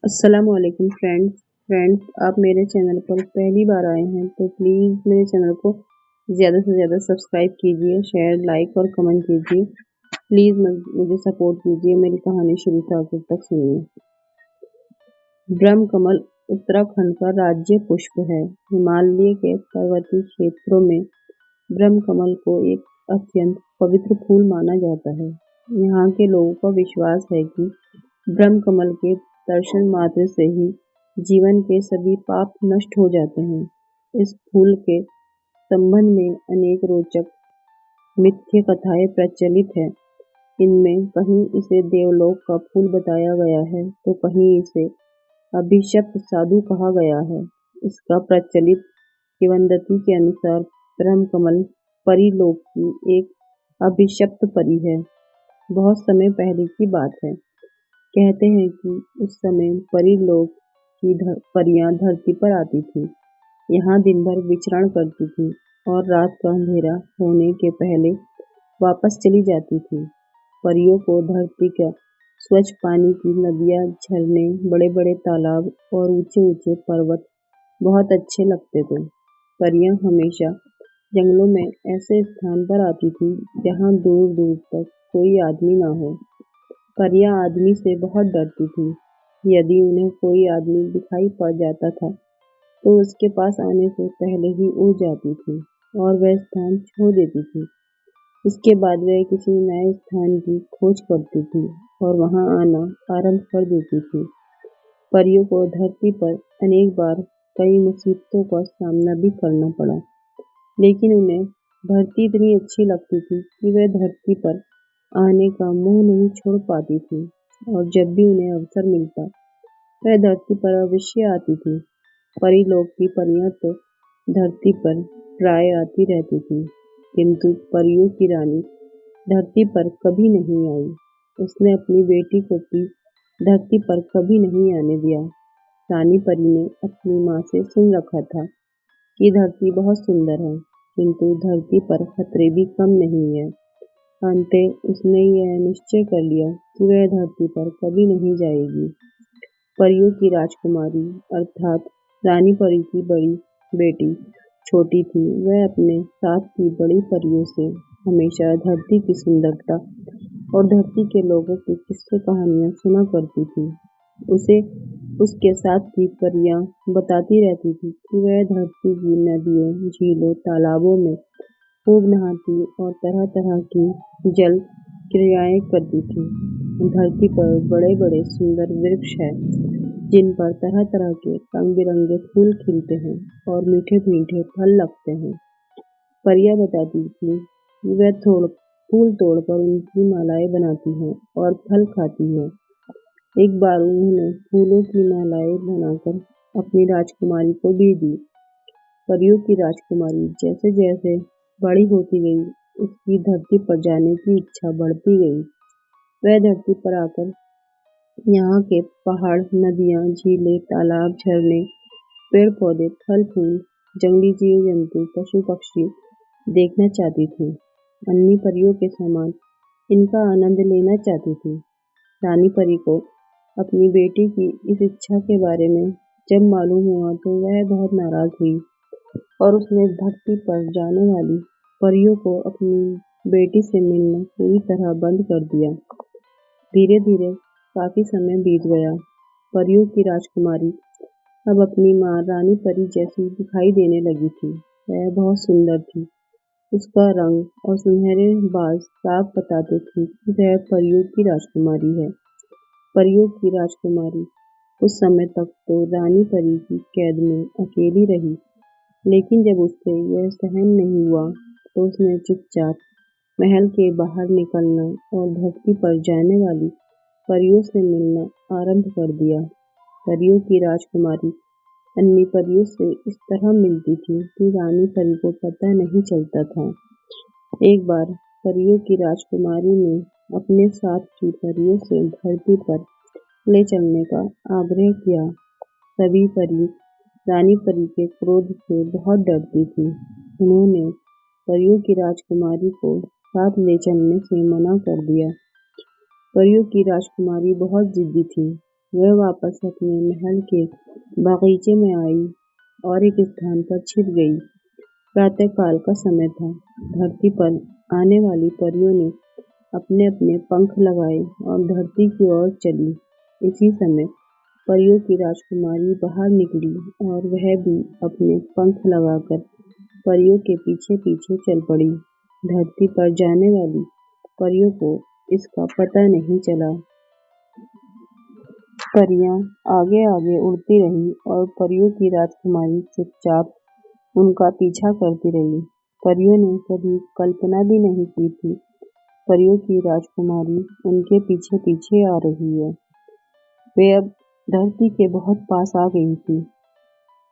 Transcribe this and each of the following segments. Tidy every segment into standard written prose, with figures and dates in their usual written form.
अस्सलामुअलैकुम फ्रेंड्स, आप मेरे चैनल पर पहली बार आए हैं तो प्लीज़ मेरे चैनल को ज़्यादा से ज़्यादा सब्सक्राइब कीजिए, शेयर, लाइक और कमेंट कीजिए। प्लीज़ मुझे सपोर्ट कीजिए, मेरी कहानी शुरू से आखिर तक सुनिए। ब्रह्म कमल उत्तराखंड का राज्य पुष्प है। हिमालय के पर्वतीय क्षेत्रों में ब्रह्म कमल को एक अत्यंत पवित्र फूल माना जाता है। यहाँ के लोगों का विश्वास है कि ब्रह्म कमल के दर्शन मात्र से ही जीवन के सभी पाप नष्ट हो जाते हैं। इस फूल के संबंध में अनेक रोचक मिथ्य कथाएं प्रचलित हैं। इनमें कहीं इसे देवलोक का फूल बताया गया है तो कहीं इसे अभिशप्त साधु कहा गया है। इसका प्रचलित किंवदंती के अनुसार ब्रह्म कमल परीलोक की एक अभिशप्त परी है। बहुत समय पहले की बात है। कहते हैं कि उस समय परीलोक की परियां धरती पर आती थीं। यहाँ दिन भर विचरण करती थीं और रात का अंधेरा होने के पहले वापस चली जाती थीं। परियों को धरती का स्वच्छ पानी की नदियाँ, झरने, बड़े-बड़े तालाब और ऊंचे-ऊंचे पर्वत बहुत अच्छे लगते थे। परियां हमेशा जंगलों में ऐसे स्थान पर आती थीं जहाँ दूर-दूर तक कोई आदमी न हो। परियां आदमी से बहुत डरती थीं। यदि उन्हें कोई आदमी दिखाई पड़ जाता था तो उसके पास आने से पहले ही उड़ जाती थीं और वह स्थान छोड़ देती थीं। इसके बाद वह किसी नए स्थान की खोज करती थीं और वहां आना आरंभ कर देती थीं। परियों को धरती पर अनेक बार कई मुसीबतों का सामना भी करना पड़ा, लेकिन उन्हें धरती इतनी अच्छी लगती थी कि वह धरती पर आने का मुंह नहीं छोड़ पाती थी और जब भी उन्हें अवसर मिलता वह धरती पर अवश्य आती थी। परीलोक की परियां तो धरती पर प्राय आती रहती थी, किंतु परियों की रानी धरती पर कभी नहीं आई। उसने अपनी बेटी को भी धरती पर कभी नहीं आने दिया। रानी परी ने अपनी माँ से सुन रखा था कि धरती बहुत सुंदर है, किंतु धरती पर खतरे भी कम नहीं है। अंततः उसने यह निश्चय कर लिया कि वह धरती पर कभी नहीं जाएगी। परियों की राजकुमारी अर्थात रानी परी की बड़ी बेटी छोटी थी। वह अपने साथ की बड़ी परियों से हमेशा धरती की सुंदरता और धरती के लोगों की किस्से कहानियां सुना करती थी। उसे उसके साथ की परियां बताती रहती थी कि वह धरती की नदियों, झीलों, तालाबों में खूब नहाती और तरह-तरह की जल क्रियाएं करती थी। धरती पर बड़े-बड़े सुंदर वृक्ष हैं, जिन पर तरह-तरह के रंग-बिरंगे फूल खिलते हैं और मीठे-मीठे फल लगते हैं। परियां बताती थीं कि वह फूल तोड़कर उनकी मालाएं बनाती हैं और फल खाती हैं। एक बार उन्होंने फूलों की मालाएं बनाकर अपनी राजकुमारी को भी दी। परियों की राजकुमारी जैसे-जैसे बड़ी होती गई, उसकी धरती पर जाने की इच्छा बढ़ती गई। वह धरती पर आकर यहाँ के पहाड़, नदियाँ, झीलें, तालाब, झरने, पेड़-पौधे, फल-फूल, जंगली जीव-जंतु, पशु-पक्षी देखना चाहती थी। अन्य परियों के समान इनका आनंद लेना चाहती थी। रानी परी को अपनी बेटी की इस इच्छा के बारे में जब मालूम हुआ तो वह बहुत नाराज हुई और उसने धरती पर जाने वाली परियों को अपनी बेटी से मिलना पूरी तरह बंद कर दिया। धीरे-धीरे काफी समय बीत गया। परियों की राजकुमारी अब अपनी माँ रानी परी जैसी दिखाई देने लगी थी। वह बहुत सुंदर थी। उसका रंग और सुनहरे बाल साफ बताते थे कि वह परियों की राजकुमारी है। परियों की राजकुमारी कुछ समय तक तो रानी परी की कैद में अकेली रही, लेकिन जब उससे यह सहन नहीं हुआ तो उसने चुपचाप महल के बाहर निकलना और धरती पर जाने वाली परियों से मिलना आरंभ कर दिया। परियों की राजकुमारी अन्य परियों से इस तरह मिलती थी कि रानी परी को पता नहीं चलता था। एक बार परियों की राजकुमारी ने अपने साथ की परियों से धरती पर ले चलने का आग्रह किया। सभी परी रानी परी के क्रोध से बहुत डरती थी। उन्होंने परियों की राजकुमारी को साथ ले चलने से मना कर दिया। परियों की राजकुमारी बहुत जिद्दी थी। वह वापस अपने महल के बागीचे में आई और एक स्थान पर छिप गई। प्रातःकाल का समय था। धरती पर आने वाली परियों ने अपने अपने पंख लगाए और धरती की ओर चली। इसी समय परियों की राजकुमारी बाहर निकली और वह भी अपने पंख लगाकर परियों के पीछे पीछे चल पड़ी। धरती पर जाने वाली परियों को इसका पता नहीं चला। परियां आगे आगे उड़ती रहीं और परियों की राजकुमारी चुपचाप उनका पीछा करती रही। परियों ने कभी कल्पना भी नहीं की थी परियों की राजकुमारी उनके पीछे पीछे आ रही है। वे अब धरती के बहुत पास आ गई थी।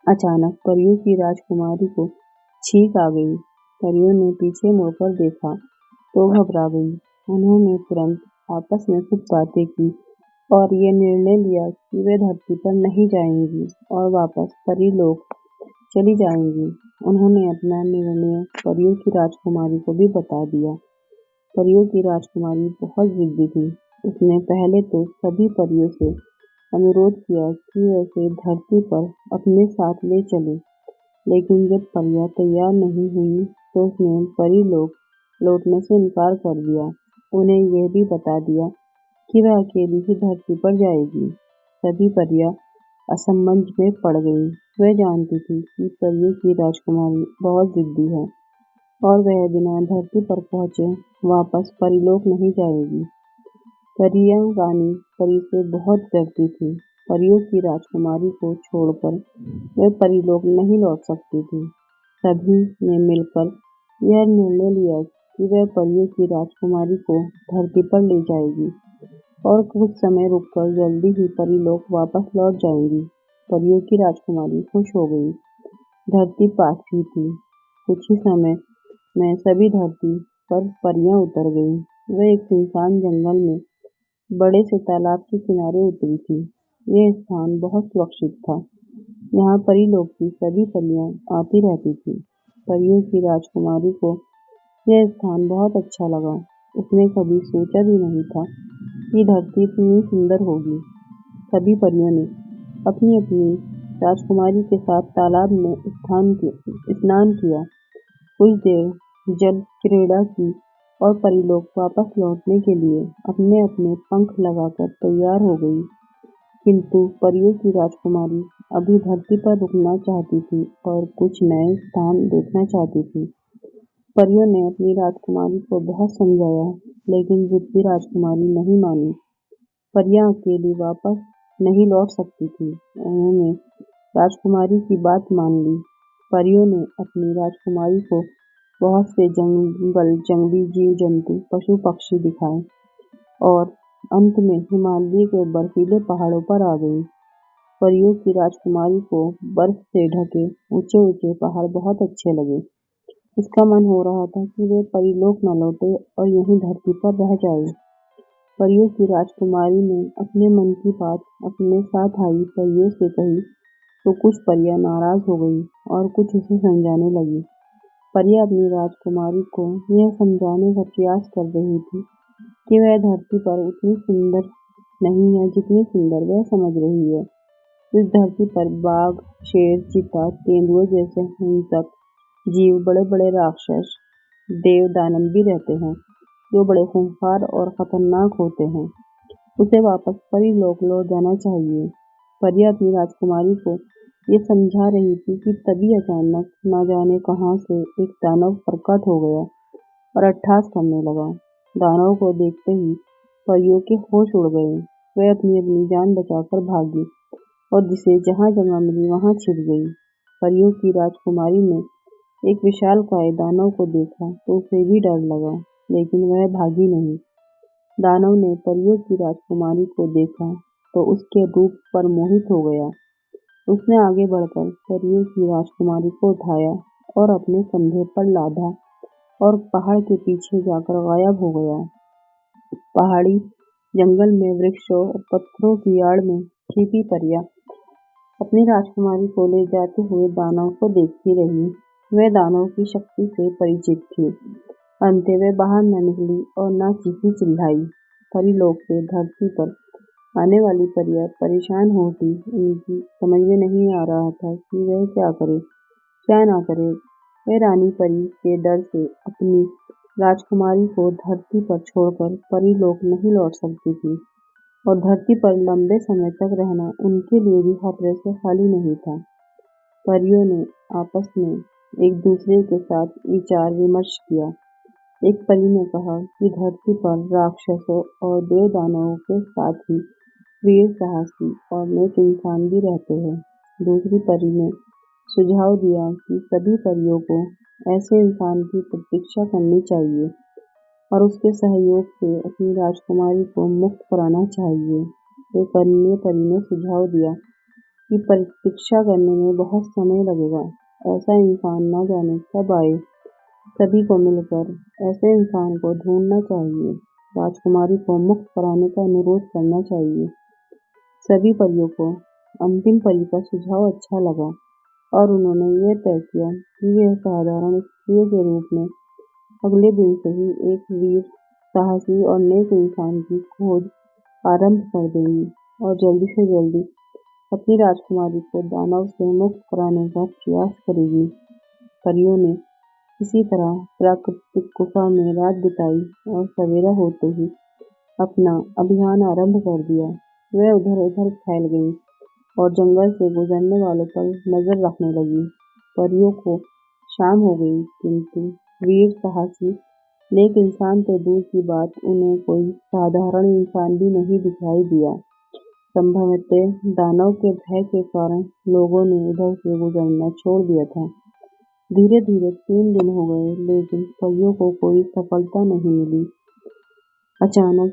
अचानक परियों की राजकुमारी को छींक आ गई। परियों ने पीछे मुड़कर देखा तो घबरा गई। उन्होंने तुरंत आपस में कुछ बातें की और ये निर्णय लिया कि वे धरती पर नहीं जाएंगी और वापस परीलोक चली जाएंगी। उन्होंने अपना निर्णय परियों की राजकुमारी को भी बता दिया। परियों की राजकुमारी बहुत जिद्दी थी। उसने पहले तो सभी परियों से अनुरोध किया कि वे उसे धरती पर अपने साथ ले चले, लेकिन जब परियां तैयार नहीं हुई तो उसने परीलोक लौटने से इनकार कर दिया। उन्हें यह भी बता दिया कि वह अकेली ही धरती पर जाएगी। सभी परियां असमंजस में पड़ गईं। वह जानती थी कि परियों की राजकुमारी बहुत जिद्दी है और वह बिना धरती पर पहुंचे वापस परीलोक नहीं जाएगी। परियां रानी परी से बहुत डरती थी। परियों की राजकुमारी को छोड़कर वह परीलोक नहीं लौट सकती थी। सभी ने मिलकर यह निर्णय लिया कि वह परियों की राजकुमारी को धरती पर ले जाएगी और कुछ समय रुककर जल्दी ही परीलोक वापस लौट जाएंगी। परियों की राजकुमारी खुश हो गई। धरती पास ही थी। कुछ ही समय में सभी धरती पर परियां उतर गईं। वह एक सुनसान जंगल में बड़े से तालाब के किनारे उतरी थी। यह स्थान बहुत सुरक्षित था। यहाँ परीलोक की सभी परियां आती रहती थीं। परियों की राजकुमारी को यह स्थान बहुत अच्छा लगा। उसने कभी सोचा भी नहीं था कि धरती इतनी सुंदर होगी। सभी परियों ने अपनी अपनी राजकुमारी के साथ तालाब में स्नान किया। कुछ देर जल क्रीड़ा की और परीलोक वापस लौटने के लिए अपने अपने पंख लगाकर तैयार हो गई। किंतु परियों की राजकुमारी अभी धरती पर रुकना चाहती थी और कुछ नए स्थान देखना चाहती थी। परियों ने अपनी राजकुमारी को बहुत समझाया, लेकिन जिद्दी राजकुमारी नहीं मानी। परियां अकेली वापस नहीं लौट सकती थी। उन्होंने राजकुमारी की बात मान ली। परियों ने अपनी राजकुमारी को बहुत से जंगल, जंगली जीव जंतु, पशु पक्षी दिखाए और अंत में हिमालय के बर्फीले पहाड़ों पर आ गई। परियों की राजकुमारी को बर्फ से ढके ऊंचे ऊंचे पहाड़ बहुत अच्छे लगे। उसका मन हो रहा था कि वे परीलोक न लौटे और यहीं धरती पर रह जाए। परियों की राजकुमारी ने अपने मन की बात अपने साथ आई परियों से कही तो कुछ परियां नाराज हो गई और कुछ उसे समझाने लगी। परियां अपनी राजकुमारी को यह समझाने का प्रयास कर रही थी कि वह धरती पर उतनी सुंदर नहीं है जितनी सुंदर वह समझ रही है। इस धरती पर बाघ, शेर, चीता, तेंदुए जैसे हिंसक जीव, बड़े बड़े राक्षस, देव, दानव भी रहते हैं, जो बड़े खूंखार और खतरनाक होते हैं। उसे वापस परीलोक लौट जाना चाहिए। परियां अपनी राजकुमारी को ये समझा रही थी कि तभी अचानक न जाने कहां से एक दानव प्रकट हो गया और अट्टहास करने लगा। दानव को देखते ही परियों के होश उड़ गए। वह अपनी अपनी जान बचाकर भागी और जिसे जहां जगह मिली वहां छिप गई। परियों की राजकुमारी ने एक विशालकाय दानव को देखा तो उसे भी डर लगा, लेकिन वह भागी नहीं। दानव ने परियों की राजकुमारी को देखा तो उसके रूप पर मोहित हो गया। उसने आगे बढ़कर परियों की राजकुमारी को उठाया और अपने कंधे पर लादा और पहाड़ के पीछे जाकर गायब हो गया। पहाड़ी जंगल में वृक्षों और पत्थरों की आड़ में छिपी परियां अपनी राजकुमारी को ले जाते हुए दानव को देखती रही। वह दानव की शक्ति से परिचित थी। अंत वह बाहर न निकली और न चीखी चिल्लाई। परीलोक से धरती पर आने वाली परियां परेशान हो उठी। उनकी समझ में नहीं आ रहा था कि वह क्या करे, क्या ना करे। वह रानी परी के डर से अपनी राजकुमारी को धरती पर छोड़कर परीलोक नहीं लौट सकती थी, और धरती पर लंबे समय तक रहना उनके लिए भी खतरे से खाली नहीं था। परियों ने आपस में एक दूसरे के साथ विचार विमर्श किया। एक परी ने कहा कि धरती पर राक्षसों और देव दानवों के साथ ही वीर साहसी और नेक इंसान भी रहते हैं। दूसरी परी ने सुझाव दिया कि सभी परियों को ऐसे इंसान की प्रतीक्षा करनी चाहिए और उसके सहयोग से अपनी राजकुमारी को मुक्त कराना चाहिए। एक अन्य परी ने सुझाव दिया कि प्रतीक्षा करने में बहुत समय लगेगा, ऐसा इंसान न जाने कब आए। सभी को मिलकर ऐसे इंसान को ढूंढना चाहिए, राजकुमारी को मुक्त कराने का अनुरोध करना चाहिए। सभी परियों को अंतिम परी का सुझाव अच्छा लगा और उन्होंने यह तय किया कि वे साधारण स्त्रियों के रूप में अगले दिन से ही एक वीर, साहसी और नेक इंसान की खोज आरंभ कर देंगी और जल्दी से जल्दी अपनी राजकुमारी को दानव से मुक्त कराने का प्रयास करेगी। परियों ने इसी तरह प्राकृतिक गुफा में रात बिताई और सवेरा होते ही अपना अभियान आरंभ कर दिया। वह उधर-उधर फैल गईं और जंगल से गुजरने वालों पर नजर रखने लगीं। परियों को शाम हो गई, किंतु वीर, साहसी, नेक इंसान तो दूर की बात, उन्हें कोई साधारण इंसान भी नहीं दिखाई दिया। संभवतः दानव के भय के कारण लोगों ने उधर से गुजरना छोड़ दिया था। धीरे-धीरे 3 दिन हो गए, लेकिन परियों को कोई सफलता नहीं मिली। अचानक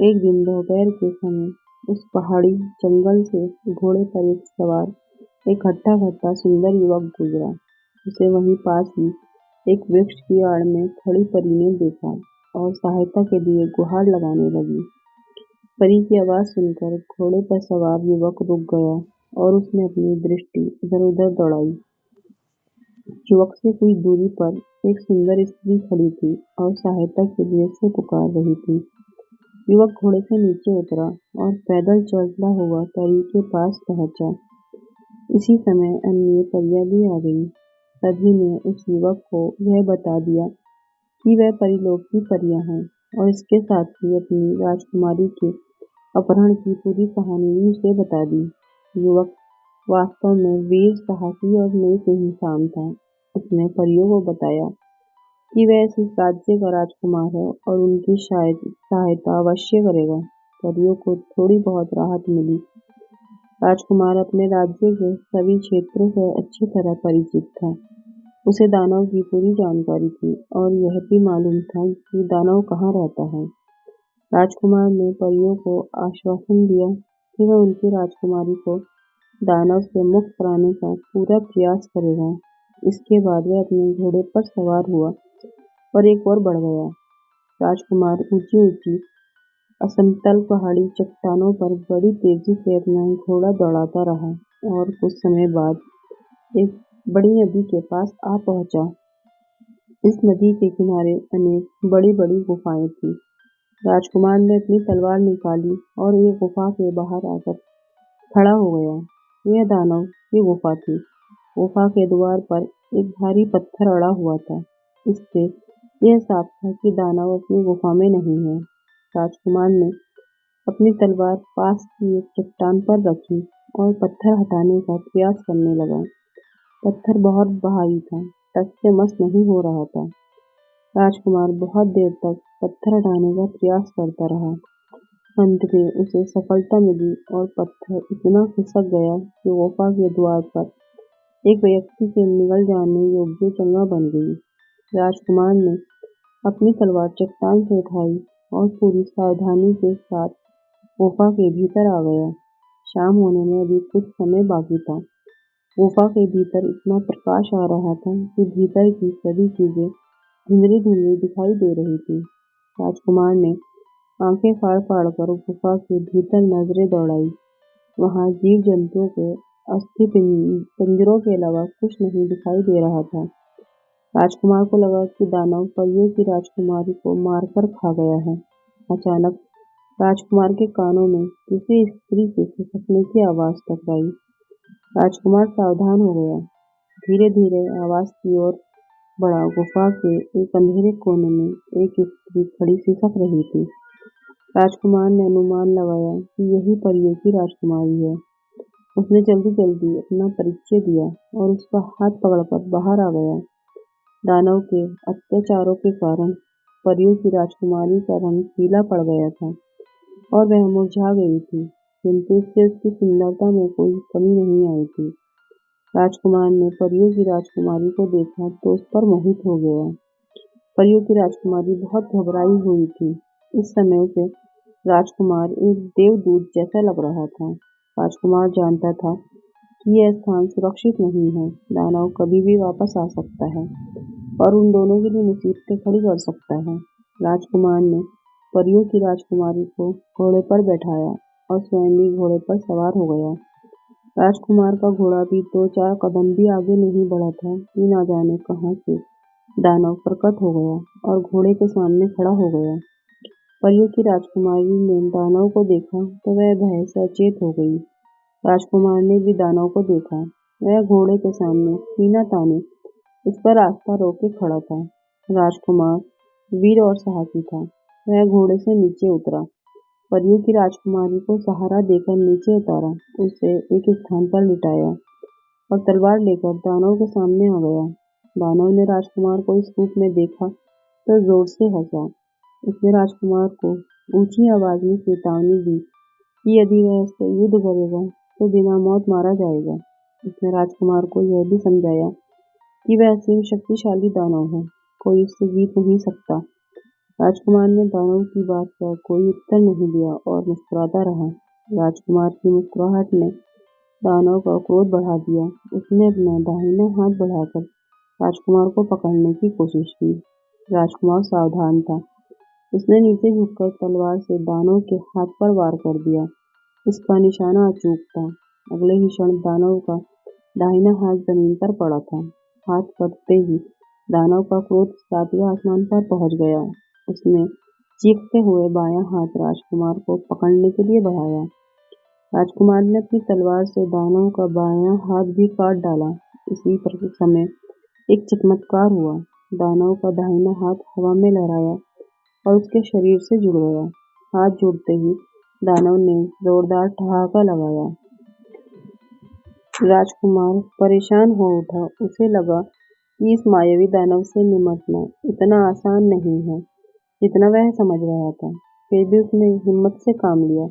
एक दिन दोपहर के समय उस पहाड़ी जंगल से घोड़े पर एक सवार एक हट्टा-कट्टा सुंदर युवक गुजरा। उसे वहीं पास ही एक वृक्ष की आड़ में खड़ी परी ने देखा और सहायता के लिए गुहार लगाने लगी। परी की आवाज सुनकर घोड़े पर सवार युवक रुक गया और उसने अपनी दृष्टि इधर-उधर दौड़ाई। युवक से कुछ दूरी पर एक सुंदर स्त्री खड़ी थी और सहायता के लिए उसे पुकार रही थी। युवक घोड़े से नीचे उतरा और पैदल चलता हुआ परी के पास पहुंचा। इसी समय अन्य परियां भी आ गईं। सभी ने उस युवक को यह बता दिया कि वह परीलोक की परियां हैं और इसके साथ ही अपनी राजकुमारी के अपहरण की पूरी कहानी भी उसे बता दी। युवक वास्तव में वीर, साहसी और नेक इंसान था। उसने परियों को बताया कि वह इस राज्य का राजकुमार है और उनकी शायद सहायता अवश्य करेगा। परियों को थोड़ी बहुत राहत मिली। राजकुमार अपने राज्य के सभी क्षेत्रों से अच्छी तरह परिचित था। उसे दानव की पूरी जानकारी थी और यह भी मालूम था कि दानव कहाँ रहता है। राजकुमार ने परियों को आश्वासन दिया कि वह उनकी राजकुमारी को दानव से मुक्त कराने का पूरा प्रयास करेगा। इसके बाद वह अपने घोड़े पर सवार हुआ और एक ओर बढ़ गया। राजकुमार ऊंची-ऊंची असमतल पहाड़ी चट्टानों पर बड़ी तेजी से अपना घोड़ा दौड़ाता रहा और कुछ समय बाद एक बड़ी नदी के पास आ पहुंचा। इस नदी के किनारे अनेक बड़ी-बड़ी गुफाएं थीं। राजकुमार ने अपनी तलवार निकाली और एक गुफा के बाहर आकर खड़ा हो गया। यह दानव की गुफा थी। गुफा के द्वार पर एक भारी पत्थर अड़ा हुआ था। इससे यह साफ था कि दानव अपनी गुफा में नहीं है। राजकुमार ने अपनी तलवार पास की एक चट्टान पर रखी और पत्थर हटाने का प्रयास करने लगा। पत्थर बहुत भारी था, टस से मस नहीं हो रहा था। राजकुमार बहुत देर तक पत्थर हटाने का प्रयास करता रहा। अंत में उसे सफलता मिली और पत्थर इतना खिसक गया कि गुफा के द्वार पर एक व्यक्ति के निगल जाने योग्य जगह बन गई। राजकुमार ने अपनी तलवार चट्टान से उठाई और पूरी सावधानी के साथ गुफा के भीतर आ गया। शाम होने में अभी कुछ समय बाकी था। गुफा के भीतर इतना प्रकाश आ रहा था कि भीतर की सभी चीजें धुंधली-धुंधली दिखाई दे रही थी। राजकुमार ने आंखें फाड़-फाड़ कर गुफा के भीतर नजरें दौड़ाई। वहां जीव-जंतुओं के अस्थि-पंजरों के अलावा कुछ नहीं दिखाई दे रहा था। राजकुमार को लगा कि दानव परियों की राजकुमारी को मारकर खा गया है। अचानक राजकुमार के कानों में किसी स्त्री के खिसकने की आवाज टकराई। राजकुमार सावधान हो गया। धीरे धीरे आवाज की ओर बढ़ा। गुफा के एक अंधेरे कोने में एक स्त्री खड़ी सिसक रही थी। राजकुमार ने अनुमान लगाया कि यही परियों की राजकुमारी है। उसने जल्दी जल्दी अपना परिचय दिया और उसका हाथ पकड़कर बाहर आ गया। दानव के अत्याचारों के कारण परियों की राजकुमारी का रंग पीला पड़ गया था और वह मुरझा गई थी, किंतु इससे उसकी सुंदरता में कोई कमी नहीं आई थी। राजकुमार ने परियों की राजकुमारी को देखा तो उस पर मोहित हो गया। परियों की राजकुमारी बहुत घबराई हुई थी। इस समय उसे राजकुमार एक देवदूत जैसा लग रहा था। राजकुमार जानता था कि यह स्थान सुरक्षित नहीं है। दानव कभी भी वापस आ सकता है और उन दोनों के लिए मुसीबतें खड़ी कर सकता है। राजकुमार ने परियों की राजकुमारी को घोड़े पर बैठाया और स्वयं भी घोड़े पर सवार हो गया। राजकुमार का घोड़ा भी 2-4 कदम भी आगे नहीं बढ़ा था कि न जाने कहाँ से दानव प्रकट हो गया और घोड़े के सामने खड़ा हो गया। परियों की राजकुमारी ने दानव को देखा तो वह भय से अचेत हो गई। राजकुमार ने भी दानव को देखा। वह घोड़े के सामने सीना ताने उस पर रास्ता रोक के खड़ा था। राजकुमार वीर और साहसी था। वह घोड़े से नीचे उतरा, परियों की राजकुमारी को सहारा देकर नीचे उतारा, उसे एक स्थान पर लिटाया और तलवार लेकर दानव के सामने आ गया। दानव ने राजकुमार को इस रूप में देखा तो जोर से हंसा। उसने राजकुमार को ऊंची आवाज में चेतावनी दी कि यदि वह उससे युद्ध करेगा तो बिना मौत मारा जाएगा। उसने राजकुमार को यह भी समझाया कि वह असीम शक्तिशाली दानव है, कोई उससे जीत नहीं सकता। राजकुमार ने दानव की बात का कोई उत्तर नहीं दिया और मुस्कुराता रहा। राजकुमार की मुस्कुराहट ने दानव का क्रोध बढ़ा दिया। उसने अपना दाहिना हाथ बढ़ाकर राजकुमार को पकड़ने की कोशिश की। राजकुमार सावधान था। उसने नीचे झुककर तलवार से दानव के हाथ पर वार कर दिया। उसका निशाना अचूक था। अगले ही क्षण दानव का दाहिना हाथ जमीन पर पड़ा था। हाथ कटते ही दानव का क्रोध सातवें आसमान पर पहुंच गया। उसने चीखते हुए बायां हाथ राजकुमार को पकड़ने के लिए बढ़ाया। राजकुमार ने अपनी तलवार से दानव का बायां हाथ भी काट डाला। इसी समय एक चमत्कार हुआ। दानव का दाहिना हाथ हवा में लहराया और उसके शरीर से जुड़ गया। हाथ जुड़ते ही दानव ने जोरदार ठहाका लगाया। राजकुमार परेशान हो उठा। उसे लगा कि इस मायावी दानव से निपटना इतना आसान नहीं है जितना वह समझ रहा था। फिर भी उसने हिम्मत से काम लिया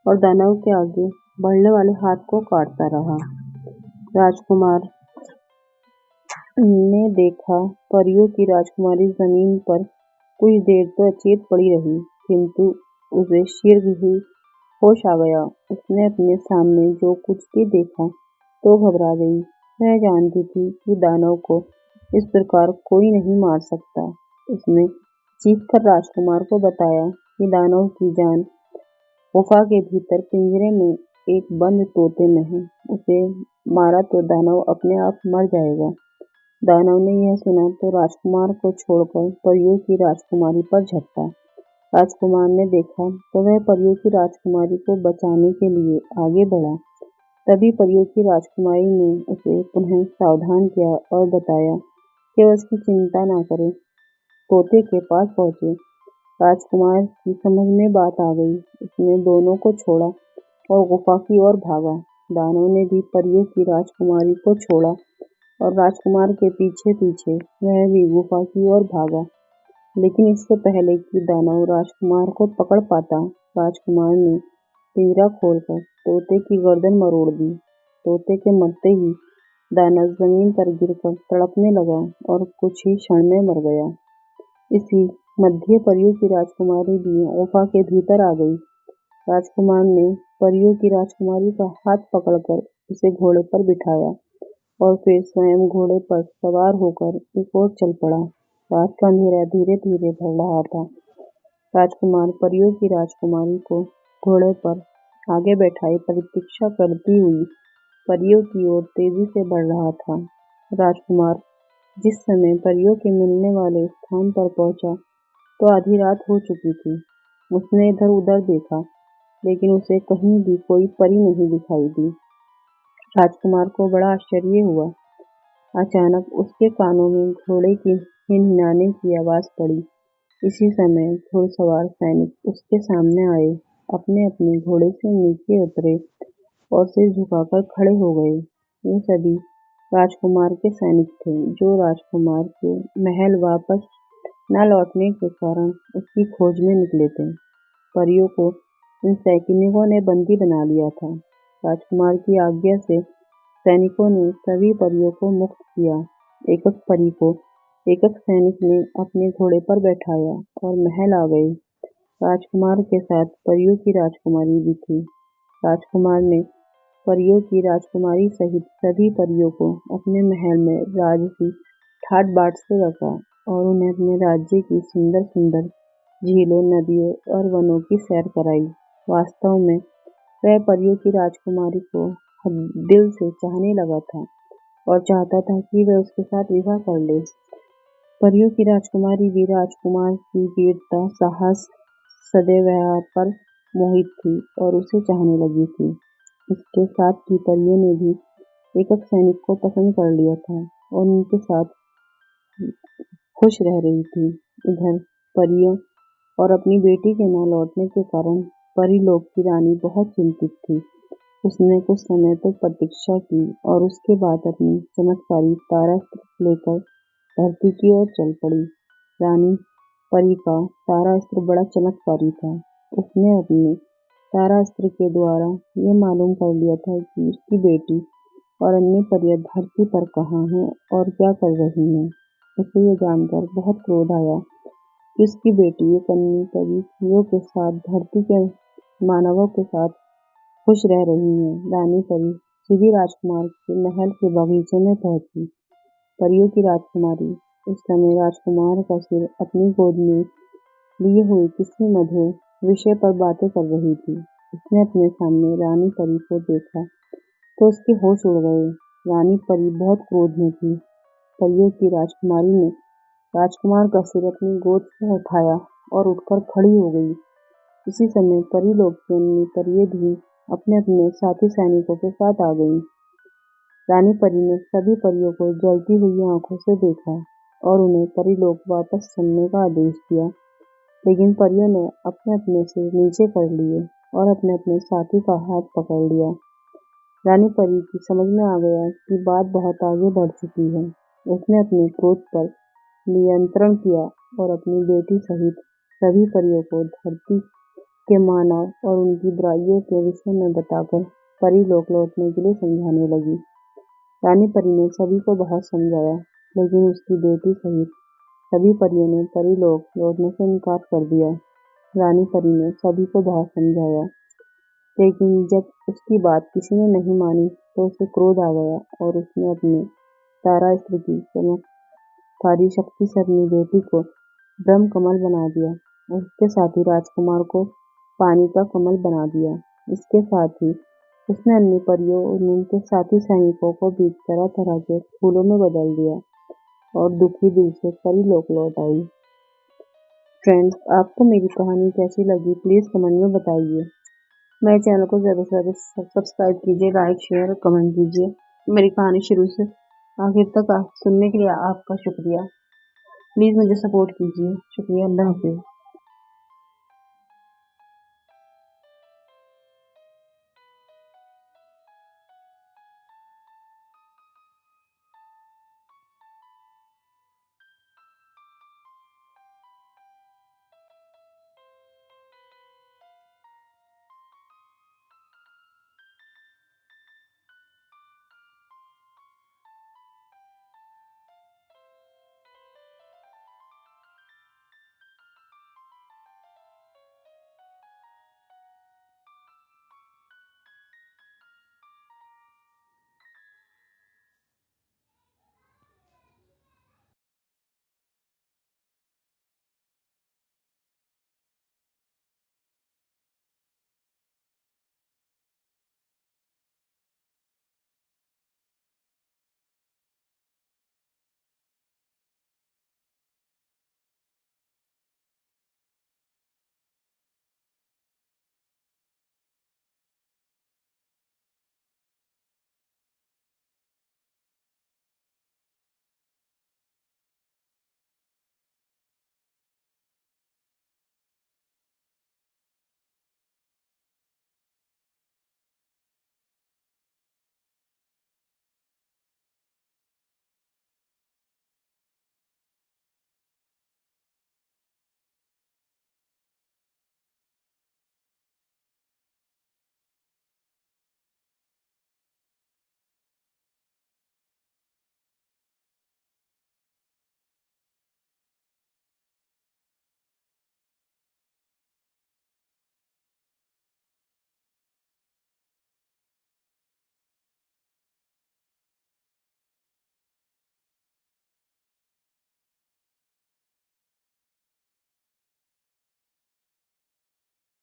और दानव के आगे बढ़ने वाले हाथ को काटता रहा। राजकुमार ने देखा परियों की राजकुमारी जमीन पर कुछ देर तो अचेत पड़ी रही, किंतु उसे शीघ्र ही होश आ गया। उसने अपने सामने जो कुछ भी देखा तो घबरा गई। वह जानती थी कि दानव को इस प्रकार कोई नहीं मार सकता। उसने चीखकर राजकुमार को बताया कि दानव की जान गुफा के भीतर पिंजरे में एक बंद तोते में है। उसे मारा तो दानव अपने आप मर जाएगा। दानव ने यह सुना तो राजकुमार को छोड़कर परियों की राजकुमारी पर झपटा। राजकुमार ने देखा तो वह परियों की राजकुमारी को बचाने के लिए आगे बढ़ा। तभी परियों की राजकुमारी ने उसे पुनः सावधान किया और बताया कि वह उसकी चिंता न करे। तोते के पास पहुंचे। राजकुमार की समझ में बात आ गई। उसने दोनों को छोड़ा और गुफा की ओर भागा। दानव ने भी परियों की राजकुमारी को छोड़ा और राजकुमार के पीछे पीछे वह भी गुफा की ओर भागा। लेकिन इससे पहले कि दानव राजकुमार को पकड़ पाता, राजकुमार ने पिंजरा खोलकर तोते की गर्दन मरोड़ दी। तोते के मरते ही दानव जमीन पर गिरकर तड़पने लगा और कुछ ही क्षण में मर गया। इसी मध्य परियों की राजकुमारी भी गुफा के भीतर आ गई। राजकुमार ने परियों की राजकुमारी का हाथ पकड़कर उसे घोड़े पर बिठाया और फिर स्वयं घोड़े पर सवार होकर एक ओर चल पड़ा। रात का अंधेरा धीरे धीरे बढ़ रहा था। राजकुमार परियों की राजकुमारी को घोड़े पर आगे बैठाए प्रतीक्षा करती हुई परियों की ओर तेजी से बढ़ रहा था। राजकुमार जिस समय परियों के मिलने वाले स्थान पर पहुंचा तो आधी रात हो चुकी थी। उसने इधर उधर देखा, लेकिन उसे कहीं भी कोई परी नहीं दिखाई दी। राजकुमार को बड़ा आश्चर्य हुआ। अचानक उसके कानों में घोड़े की हिनहिनाने की आवाज पड़ी। इसी समय घुड़सवार सैनिक उसके सामने आए, अपने अपने घोड़े से नीचे उतरे और सिर झुकाकर खड़े हो गए। ये सभी राजकुमार के सैनिक थे, जो राजकुमार के महल वापस न लौटने के कारण उसकी खोज में निकले थे। परियों को इन सैनिकों ने बंदी बना लिया था। राजकुमार की आज्ञा से सैनिकों ने सभी परियों को मुक्त किया। एक-एक परी को एक-एक सैनिक ने अपने घोड़े पर बैठाया और महल आ गए। राजकुमार के साथ परियों की राजकुमारी भी थी। राजकुमार ने परियों की राजकुमारी सहित सभी परियों को अपने महल में राजसी ठाट-बाट से रखा और उन्हें अपने राज्य की सुंदर-सुंदर झीलों, नदियों और वनों की सैर कराई। वास्तव में वह परियों की राजकुमारी को दिल से चाहने लगा था और चाहता था कि वह उसके साथ विवाह कर ले। परियों की राजकुमारी भी राजकुमार की वीरता, साहस, सदैव व्यवहार पर मोहित थी और उसे चाहने लगी थी। इसके साथ ही परियों ने भी एक-एक सैनिक को पसंद कर लिया था और उनके साथ खुश रह रही थी। इधर परियों और अपनी बेटी के न लौटने के कारण परीलोक की रानी बहुत चिंतित थी। उसने कुछ समय तक प्रतीक्षा की और उसके बाद अपनी चमत्कारी तारास्त्र लेकर धरती की ओर चल पड़ी। रानी परी का तारास्त्र बड़ा चमत्कारी था। उसने अपने तारास्त्र के द्वारा ये मालूम कर लिया था कि उसकी बेटी और अन्य परियां धरती पर कहाँ हैं और क्या कर रही हैं। उसे ये जानकर बहुत क्रोध आया कि उसकी बेटी एक अन्य परियों के साथ धरती के मानवों के साथ खुश रह रही है। रानी परी सीधी राजकुमार के महल के बगीचे में पहुंची। परियों की राजकुमारी उस समय राजकुमार का सिर अपनी गोद में लिए हुए किसी मधुर विषय पर बातें कर रही थी। उसने अपने सामने रानी परी को देखा तो उसके होश उड़ गए। रानी परी बहुत क्रोध में थी। परियों की राजकुमारी ने राजकुमार का सिर अपनी गोद से उठाया और उठकर खड़ी हो गई। इसी समय परीलोक की अन्य परियां भी अपने अपने साथी सैनिकों के साथ आ गईं। रानी परी ने सभी परियों को जलती हुई आंखों से देखा और उन्हें परीलोक वापस चलने का आदेश दिया, लेकिन परियों ने अपने अपने सिर नीचे कर लिए और अपने अपने साथी का हाथ पकड़ लिया। रानी परी की समझ में आ गया कि बात बहुत आगे बढ़ चुकी है। उसने अपने क्रोध पर नियंत्रण किया और अपनी बेटी सहित सभी परियों को धरती के मानव और उनकी बुराइयों के विषय में बताकर परीलोक लौटने के लिए समझाने लगी। रानी परी ने सभी को बहुत समझाया, लेकिन उसकी बेटी सहित सभी परियों ने परीलोक लौटने से इनकार कर दिया। रानी परी ने सभी को बहुत समझाया, लेकिन जब उसकी बात किसी ने नहीं मानी तो उसे क्रोध आ गया और उसने अपने तारास्त्र की चमत्कारी शक्ति से अपनी बेटी को ब्रह्म कमल बना दिया और उसके साथ ही राजकुमार को पानी का कमल बना दिया। इसके साथ ही उसने अन्य परियों और उनके साथी सैनिकों को भी तरह तरह के फूलों में बदल दिया और दुखी दिल से परीलोक लौट आई। फ्रेंड्स, आपको मेरी कहानी कैसी लगी प्लीज़ कमेंट में बताइए। मेरे चैनल को ज़्यादा से ज़्यादा सब्सक्राइब कीजिए, लाइक शेयर और कमेंट कीजिए। मेरी कहानी शुरू से आखिर तक सुनने के लिए आपका शुक्रिया। प्लीज़ मुझे सपोर्ट कीजिए। शुक्रिया। अल्लाह हाफिज़।